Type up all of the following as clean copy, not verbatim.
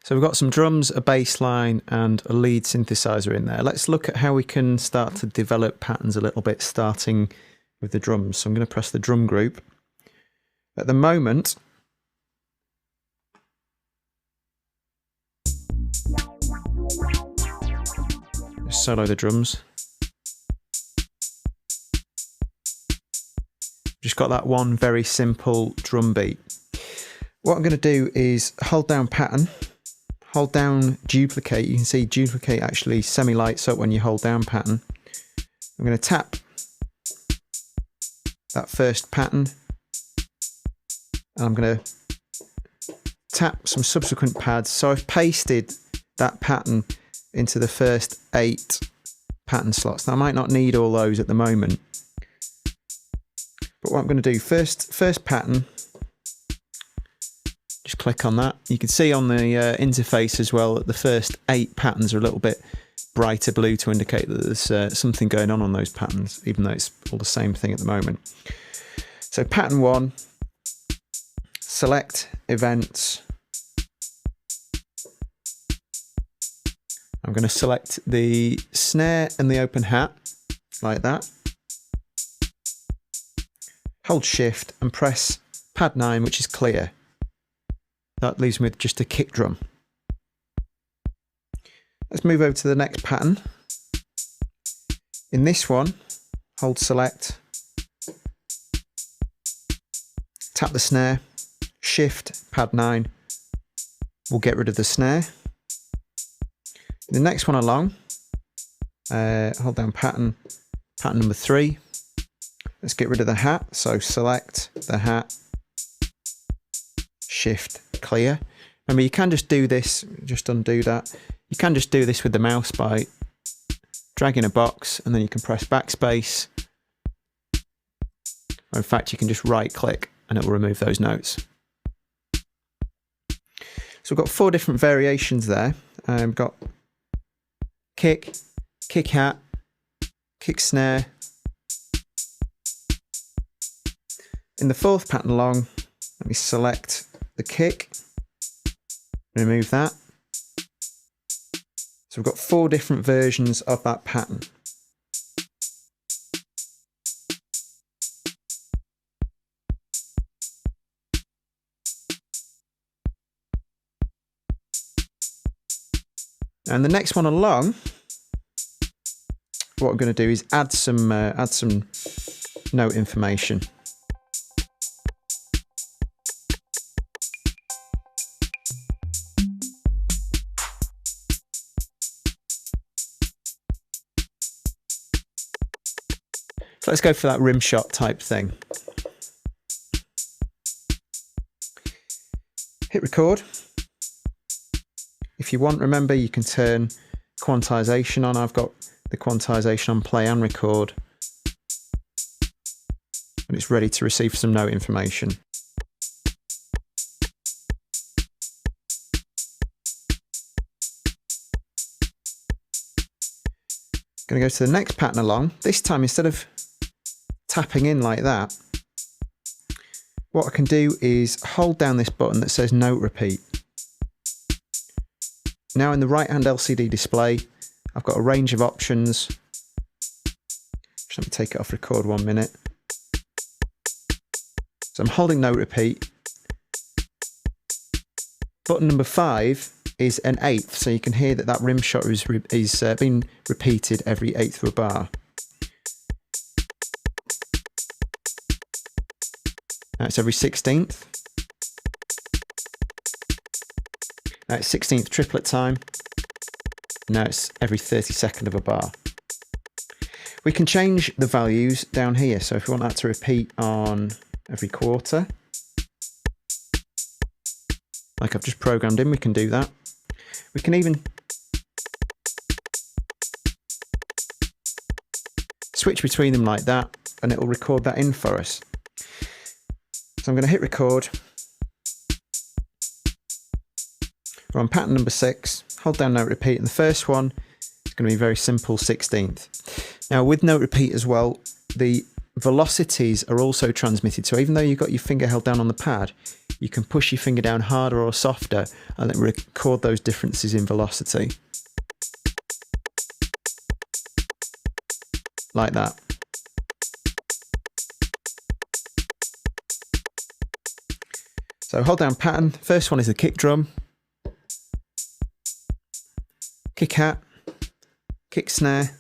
So we've got some drums, a bass line and a lead synthesizer in there. Let's look at how we can start to develop patterns a little bit, starting with the drums. So I'm going to press the drum group. At the moment, just solo the drums. Just got that one very simple drum beat. What I'm going to do is hold down pattern, hold down duplicate. You can see duplicate actually semi-lights up when you hold down pattern. I'm going to tap that first pattern and I'm going to tap some subsequent pads. So I've pasted that pattern into the first 8 pattern slots. Now I might not need all those at the moment, but what I'm going to do first pattern, just click on that. You can see on the interface as well that the first 8 patterns are a little bit brighter blue to indicate that there's something going on those patterns, even though it's all the same thing at the moment. So pattern 1, select events. I'm going to select the snare and the open hat like that. Hold shift and press pad 9, which is clear. That leaves me with just a kick drum. Let's move over to the next pattern. In this one, hold select, tap the snare, shift, pad 9, we'll get rid of the snare. The next one along, hold down pattern number 3. Let's get rid of the hat, so select the hat, shift, clear. Remember, you can just do this, just undo that. You can just do this with the mouse by dragging a box and then you can press backspace. Or in fact, you can just right click and it will remove those notes. So we've got 4 different variations there. We've got kick, kick hat, kick snare. In the 4th pattern along, let me select the kick, remove that. So we've got 4 different versions of that pattern. And the next one along, what I'm going to do is add some note information. So let's go for that rim shot type thing. Hit record. If you want, remember, you can turn quantization on. I've got the quantization on play and record. And it's ready to receive some note information. Going to go to the next pattern along. This time, instead of tapping in like that, what I can do is hold down this button that says note repeat. Now in the right hand LCD display, I've got a range of options. Just let me take it off record 1 minute. So I'm holding note repeat. Button number 5 is an 8th, so you can hear that that rim shot is being repeated every 1/8 of a bar. Now it's every 16th. Now it's 16th triplet time. Now it's every 32nd of a bar. We can change the values down here. So if we want that to repeat on every quarter, like I've just programmed in, we can do that. We can even switch between them like that and it will record that in for us. So I'm going to hit record. We're on pattern number 6, hold down note repeat, and the first one is going to be very simple, 16th. Now with note repeat as well, the velocities are also transmitted. So even though you've got your finger held down on the pad, you can push your finger down harder or softer and then record those differences in velocity. Like that. So hold down pattern. First one is the kick drum, kick hat, kick snare,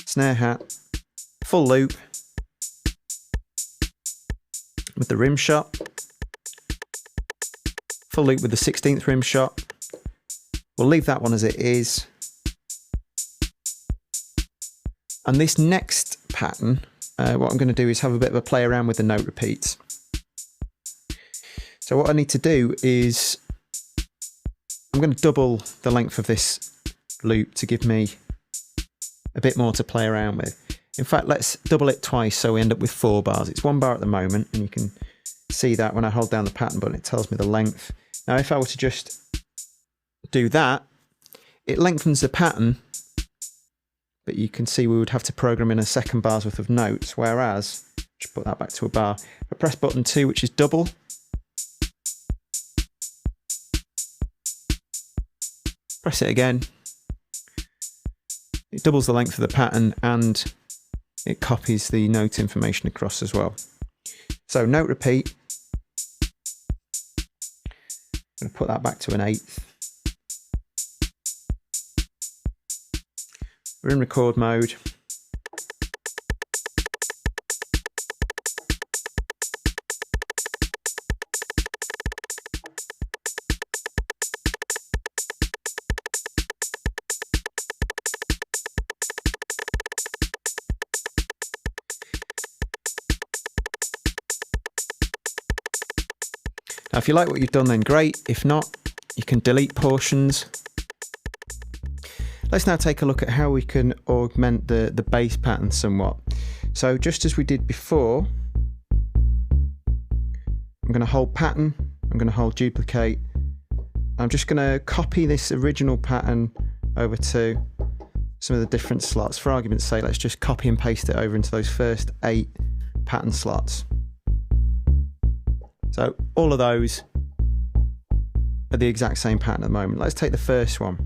snare hat, full loop with the rim shot, full loop with the 16th rim shot. We'll leave that one as it is. And this next pattern, what I'm going to do is have a bit of a play around with the note repeats. So what I need to do is I'm going to double the length of this loop to give me a bit more to play around with. In fact, let's double it twice so we end up with 4 bars. It's 1 bar at the moment, and you can see that when I hold down the pattern button, it tells me the length. Now, if I were to just do that, it lengthens the pattern, but you can see we would have to program in a second bar's worth of notes, whereas, just put that back to a bar. If I press button 2, which is double, press it again, it doubles the length of the pattern and it copies the note information across as well. So note repeat, I'm going to put that back to an 1/8. We're in record mode. Now, if you like what you've done, then great. If not, you can delete portions. Let's now take a look at how we can augment the bass pattern somewhat. So just as we did before, I'm going to hold pattern, I'm going to hold duplicate. I'm just going to copy this original pattern over to some of the different slots. For argument's sake, let's just copy and paste it over into those first 8 pattern slots. So all of those are the exact same pattern at the moment. Let's take the first one.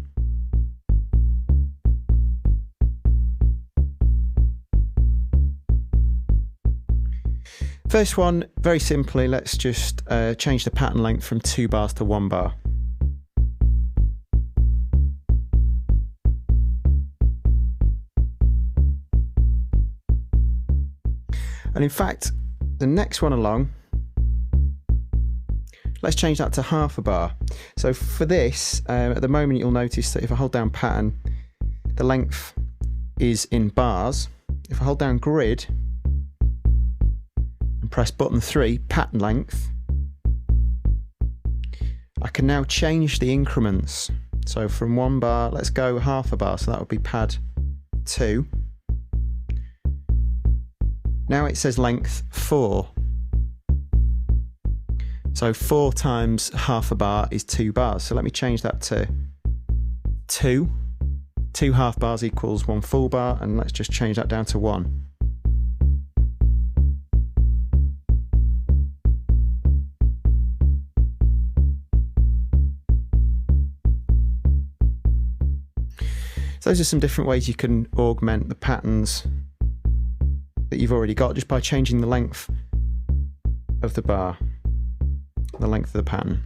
First one, very simply, let's just change the pattern length from 2 bars to 1 bar. And in fact, the next one along, let's change that to 1/2 bar. So for this, at the moment you'll notice that if I hold down pattern, the length is in bars. If I hold down grid and press button 3, pattern length, I can now change the increments. So from 1 bar, let's go 1/2 bar, so that would be pad 2. Now it says length 4. So 4 times 1/2 bar is 2 bars. So let me change that to 2. 2 1/2 bars equals 1 full bar, and let's just change that down to 1. So those are some different ways you can augment the patterns that you've already got just by changing the length of the bar, the length of the pattern.